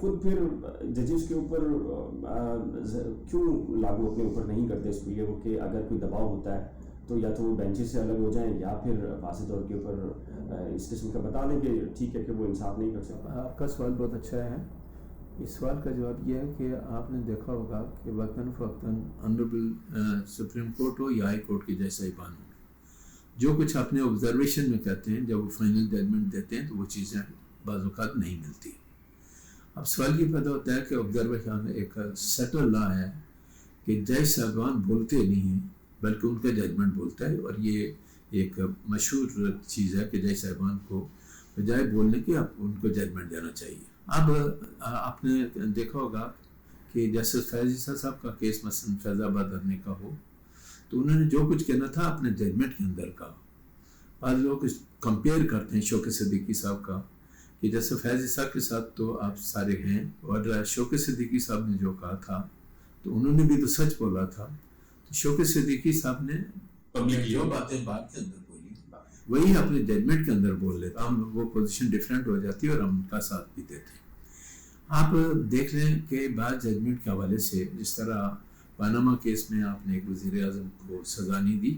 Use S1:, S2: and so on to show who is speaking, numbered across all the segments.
S1: خود پھر ججز کے اوپر کیوں لاگو اپنے اوپر نہیں کرتے اس کلیہ کو کہ اگر کوئی دباؤ ہوتا ہے تو یا تو وہ بینچز سے الگ ہو جائیں یا پھر واضح طور کے اوپر اس قسم کا بتا دیں کہ ٹھیک ہے کہ وہ انصاف نہیں کر سکتا؟
S2: آپ کا سوال بہت اچھا ہے. اس سوال کا جواب یہ ہے کہ آپ نے دیکھا ہوگا کہ وقتاً فوقتاً آنریبل سپریم کورٹ ہو یا ہائی کورٹ کے جیسا صاحبان ہو، جو کچھ اپنے آبزرویشن میں کہتے ہیں جب وہ فائنل ججمنٹ دیتے ہیں تو وہ چیزیں بعض اوقات نہیں ملتی. اب سوال یہ پیدا ہوتا ہے کہ آبزرویشن ایک سیٹل لا ہے کہ جج صاحبان بولتے نہیں ہیں بلکہ ان کا ججمنٹ بولتا ہے، اور یہ ایک مشہور چیز ہے کہ جج صاحبان کو بجائے بولنے کے آپ ان کو ججمنٹ دینا چاہیے. اب آپ نے دیکھا ہوگا کہ جیسے فیض عیسیٰ صاحب کا کیس مثلا فیض آباد دھرنے کا ہو تو انہوں نے جو کچھ کہنا تھا اپنے ججمنٹ کے اندر کا. بعض لوگ کمپیئر کرتے ہیں شوکت صدیقی صاحب کا کہ جیسے فیض عیسیٰ کے ساتھ تو آپ سارے ہیں، اور شوکت صدیقی صاحب نے جو کہا تھا تو انہوں نے بھی تو سچ بولا تھا. تو شوکت صدیقی صاحب نے جو باتیں بات کے اندر بولی وہی اپنے ججمنٹ کے اندر بول لیتے، ہم وہ پوزیشن ڈیفرنٹ ہو جاتی ہے اور ہم ان کا ساتھ بھی دیتے ہیں. آپ دیکھ لیں کہ بعض ججمنٹ کے حوالے سے جس طرح پاناما کیس میں آپ نے ایک وزیر اعظم کو سزا نہیں دی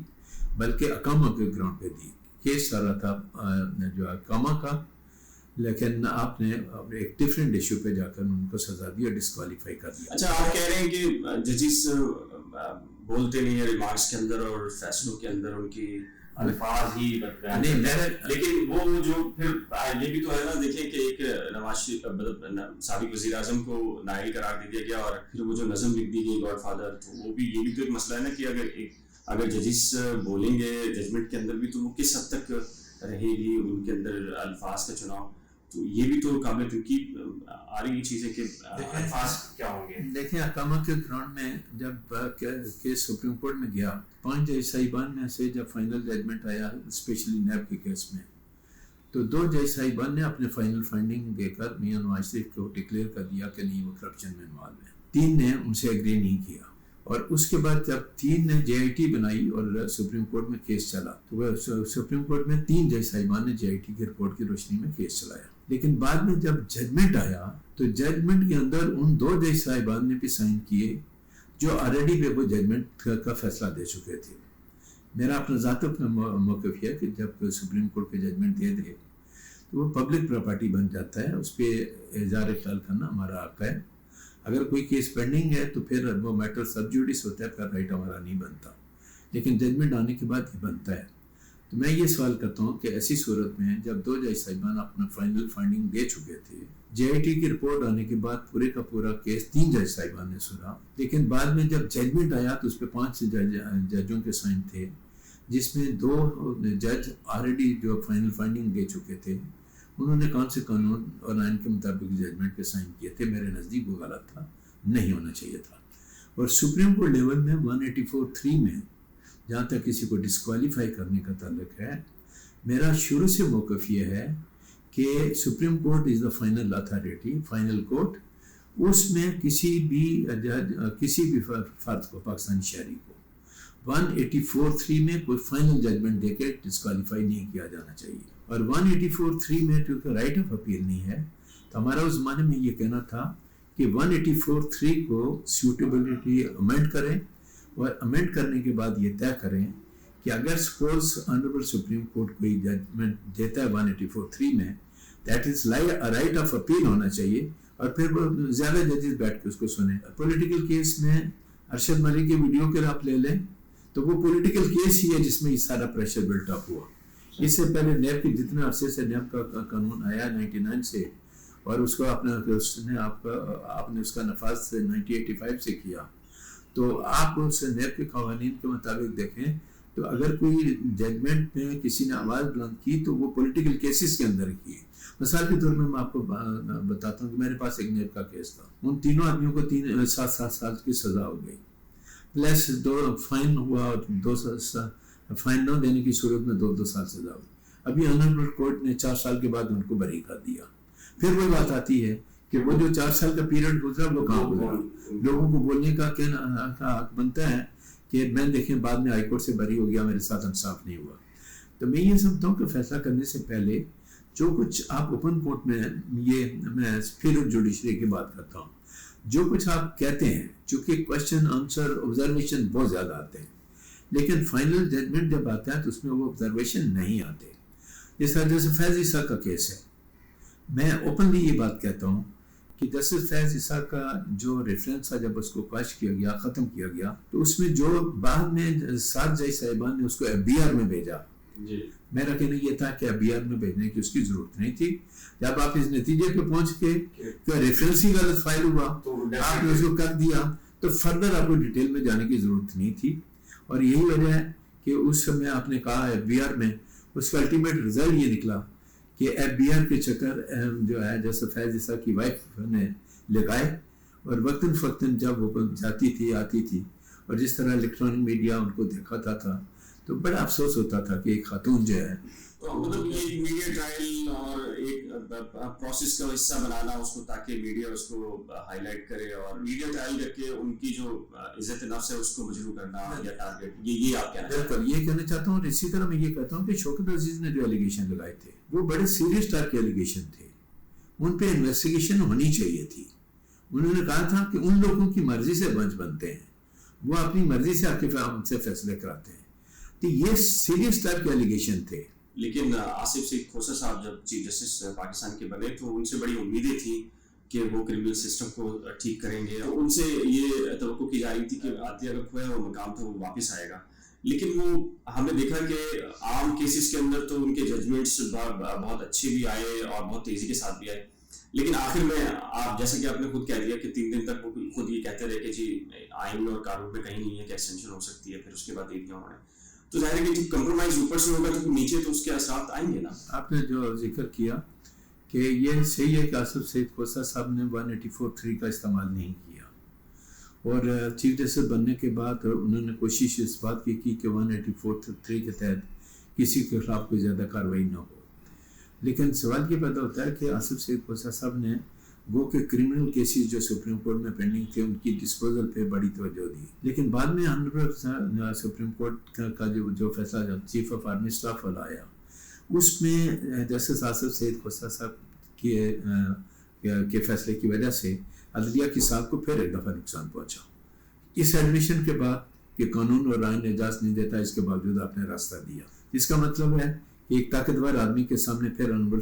S2: بلکہ اقامہ کے گراؤنڈ پہ دی. کیس سارا تھا جو اقامہ کا، لیکن آپ نے ایک ڈفرینٹ ایشو پہ جا کر ان کو سزا دی اور ڈسکوالیفائی کر دیا.
S1: اچھا، آپ کہہ رہے ہیں کہ ججز بولتے نہیں ہیں ریمارکس کے اندر اور فیصلوں کے اندر ان کی الفاظ ہی نہیں، لیکن وہ جو پھر یہ بھی تو ہے نا، دیکھیں کہ ایک نواز شریف سابق وزیر اعظم کو نااہل قرار دے دیا گیا اور پھر وہ جو نظم لکھ دی گئی گاڈ فادر، تو وہ بھی یہ بھی تو ایک مسئلہ ہے نا کہ اگر ججز بولیں گے ججمنٹ کے اندر بھی تو وہ کس حد تک رہے گی ان کے اندر الفاظ کا چناؤ. تو یہ بھی تو قابل تنقید آ رہی چیز ہے کہ الفاظ کیا ہوں گے.
S2: دیکھیں اقامہ کے گراؤنڈ میں جب کیس سپریم کورٹ میں گیا، 5 جج صاحبان میں سے جب فائنل ججمنٹ آیا اسپیشلی نیب کے کیس میں، تو 2 جج صاحبان نے اپنے فائنل فائنڈنگ دے کر میاں نواز شریف کو ڈکلیئر کر دیا کہ نہیں وہ کرپشن میں انوالو ہے. 3 نے ان سے ایگری نہیں کیا، اور اس کے بعد جب 3 نے جے آئی ٹی بنائی اور سپریم کورٹ میں کیس چلا تو سپریم کورٹ میں 3 جج صاحبان نے جے آئی ٹی کی رپورٹ کی روشنی میں کیس چلایا. لیکن بعد میں جب ججمنٹ آیا تو ججمنٹ کے اندر ان 2 جج صاحبان نے بھی سائن کیے جو آلریڈی پہ وہ ججمنٹ کا فیصلہ دے چکے تھے. میرا اپنا ذاتی اپنا موقف یہ ہے کہ جب سپریم کورٹ کے ججمنٹ دے دے تو وہ پبلک پراپرٹی بن جاتا ہے، اس پہ اظہار خیال کرنا ہمارا حق ہے. اگر کوئی کیس پینڈنگ ہے تو پھر وہ میٹر سب جوڈس ہوتا ہے، پھر رائٹ ہمارا نہیں بنتا، لیکن ججمنٹ آنے کے بعد یہ بنتا ہے. تو میں یہ سوال کرتا ہوں کہ ایسی صورت میں جب 2 جج صاحبان اپنا فائنل فائنڈنگ دے چکے تھے، جے آئی ٹی کی رپورٹ آنے کے بعد پورے کا پورا کیس 3 جج صاحبان نے سنا، لیکن بعد میں جب ججمنٹ آیا تو اس پہ 5 ججوں کے سائن تھے، جس میں 2 جج آلریڈی جو فائنل فائنڈنگ دے چکے تھے انہوں نے کون سے قانون اور آئین کے مطابق ججمنٹ پہ سائن کیے تھے. میرے نزدیک وہ غلط تھا، نہیں ہونا چاہیے تھا. اور سپریم کورٹ لیول میں 184(3) میں جہاں تک کسی کو ڈسکوالیفائی کرنے کا تعلق ہے، میرا شروع سے موقف یہ ہے کہ supreme court is the final authority, final court. اس میں کسی بھی فرد کو، پاکستانی شہری کو 184(3) میں کوئی فائنل ججمنٹ دے کے ڈسکوالیفائی نہیں کیا جانا چاہیے. اور 184(3) میں کیونکہ رائٹ آف اپیل نہیں ہے تو ہمارا اس زمانے میں یہ کہنا تھا کہ 184(3) کو سیوٹیبلٹی امینڈ کریں، اور امینڈ کرنے کے بعد یہ طے کریں کہ اگر سپوز آنریبل سپریم کورٹ کوئی ججمنٹ دیتا ہے 184(3) میں، that is right of appeal ہونا چاہیے، اور پھر وہ زیادہ ججز بیٹھ کے اس کو سنیں. پولیٹیکل کیس میں ارشد ملک کی ویڈیو کے آپ لے لیں تو وہ پولیٹیکل کیس ہی ہے جس میں یہ سارا پریشر بلٹ اپ ہوا. اس سے پہلے نیب کے جتنے عرصے سے نیب کا قانون آیا 99 سے، اور اس کو آپ نے اس کا نفاذ 1985 سے کیا، تو آپ اس نیب کے قوانین کے مطابق دیکھیں تو اگر کوئی ججمنٹ میں کسی نے آواز بلند کی تو وہ پولیٹیکل کیسز کے اندر کی ہے. مثال کے طور میں آپ کو بتاتا ہوں کہ میرے پاس ایک نیب کا کیس تھا، ان تینوں آدمیوں کو 7 سال کی سزا ہو گئی، پلس 2 فائن ہوا، اور 2 فائن نہ دینے کی صورت میں 2 سال سزا ہوئی. ابھی آنریبل کورٹ نے 4 سال کے بعد ان کو بری کر دیا. پھر وہ بات آتی ہے کہ وہ جو 4 سال کا پیریڈ گزرا وہ کہاں گزرا. لوگوں کو بولنے کا حق بنتا ہے کہ میں دیکھیں بعد میں ہائی کورٹ سے بری ہو گیا، میرے ساتھ انصاف نہیں ہوا. تو میں یہ سمجھتا ہوں کہ فیصلہ کرنے سے پہلے جو کچھ آپ اوپن کورٹ میں، یہ میں پھر جوڈیشری کی بات کرتا ہوں، جو کچھ آپ کہتے ہیں، چونکہ کوشچن آنسر آبزرویشن بہت زیادہ آتے ہیں، لیکن فائنل ججمنٹ جب آتا ہے تو اس میں وہ آبزرویشن نہیں آتے. جس طرح جیسے فیض عیسیٰ کا کیس ہے، میں اوپنلی یہ بات کہتا ہوں کہ جسٹس فیض عیسیٰ کا جو ریفرنس تھا جب اس کو کاش کیا گیا، ختم کیا گیا، تو اس میں جو بعد میں 7 جج صاحبان نے اس کو FBR میں بھیجا، میرا کہنا یہ تھا کہ FBR میں بھیجنے کی اس کی ضرورت نہیں تھی. جب آپ اس نتیجے پہ پہنچ کے کہ ریفرنس ہی غلط فائل ہوا، آپ نے اس کو کر دیا، تو فردر آپ کو ڈیٹیل میں جانے کی ضرورت نہیں تھی. اور یہی وجہ ہے کہ اس سمے آپ نے کہا FBR میں اس کا الٹیمیٹ رزلٹ یہ نکلا کہ FBR کے چکر جو ہے جیسے فیض عیسیٰ کی وائف نے لگائے، اور وقتاً فوقتاً جب وہ جاتی تھی آتی تھی، اور جس طرح الیکٹرانک میڈیا ان کو دیکھاتا تھا تو بڑا افسوس ہوتا تھا کہ ایک خاتون جو ہے.
S1: تو مطلب یہ میڈیا ٹرائل اور ایک پروسیس کا حصہ بنانا اس کو، تاکہ میڈیا اس کو ہائی لائٹ کرے، اور میڈیا ٹرائل کر کے ان کی جو عزت نفس ہے اس کو مجروح کرنا یا ٹارگیٹ، یہ آپ کہنا چاہتے ہیں؟
S2: بالکل یہ کہنا چاہتا ہوں. اور اسی طرح میں یہ کہتا ہوں کہ شوکت عزیز نے جو ایلیگیشن لگائے تھے وہ بڑے سیریس ٹائپ کے ایلیگیشن تھے، ان پہ انویسٹیگیشن ہونی چاہیے تھی. انہوں نے کہا تھا کہ ان لوگوں کی مرضی سے بنچ بنتے ہیں، وہ اپنی مرضی سے آپ کے سے فیصلے کراتے ہیں، تو یہ سیریس ٹائپ کے ایلیگیشن تھے.
S1: لیکن آصف سعید کھوسہ صاحب جب چیف جسٹس پاکستان کے بنے تو ان سے بڑی امیدیں تھیں کہ وہ کرمنل سسٹم کو ٹھیک کریں گے، ان سے یہ توقع کی جا رہی تھی کہ عدلیہ کا کھویا ہوا مقام تو وہ واپس آئے گا. لیکن وہ ہم نے دیکھا کہ عام کیسز کے اندر تو ان کے ججمنٹس بہت اچھے بھی آئے اور بہت تیزی کے ساتھ بھی آئے، لیکن آخر میں آپ جیسا کہ آپ نے خود کہہ دیا کہ 3 دن تک وہ خود یہ کہتے رہے کہ جی آئین اور قانون میں کہیں نہیں ہے کہ ایکسٹینشن ہو سکتی ہے، پھر اس کے بعد دے دیا انہوں نے. تو ظاہر ہے کہ جب کمپرومائز اوپر سے ہوگا تو نیچے تو اس کے اثرات آئیں گے نا.
S2: آپ نے جو ذکر کیا کہ یہ صحیح ہے کہ آصف سعید کھوسہ صاحب نے 184(3) کا استعمال نہیں کیا، اور چیف جسٹس بننے کے بعد انہوں نے کوشش اس بات کی کہ 184(3) کے تحت کسی کے خلاف کوئی زیادہ کارروائی نہ ہو. لیکن سوال یہ پیدا ہوتا ہے کہ آصف سعید کھوسہ صاحب نے گو کہ کرمنل کیسز جو سپریم کورٹ میں پینڈنگ تھے ان کی ڈسپوزل پہ بڑی توجہ دی، لیکن بعد میں سپریم کورٹ کا جو فیصلہ چیف آف آرمی اسٹاف والا آیا، اس میں جسٹس آصف سعید کھوسہ صاحب کے فیصلے کی وجہ سے عدلیہ کی ساکھ کو پھر ایک دفعہ نقصان پہنچا. اس ایڈمیشن کے بعد کہ قانون اور آئین اجازت نہیں دیتا، اس کے باوجود آپ نے راستہ دیا، جس کا مطلب ہے کہ ایک طاقتور آدمی کے سامنے پھر آنریبل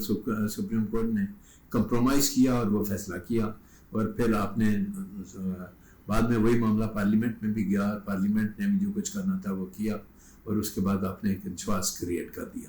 S2: سپریم کورٹ نے کمپرومائز کیا اور وہ فیصلہ کیا، اور پھر آپ نے بعد میں وہی معاملہ پارلیمنٹ میں بھی گیا، اور پارلیمنٹ نے بھی جو کچھ کرنا تھا وہ کیا، اور اس کے بعد آپ نے ایک وشواس کریٹ کر دیا.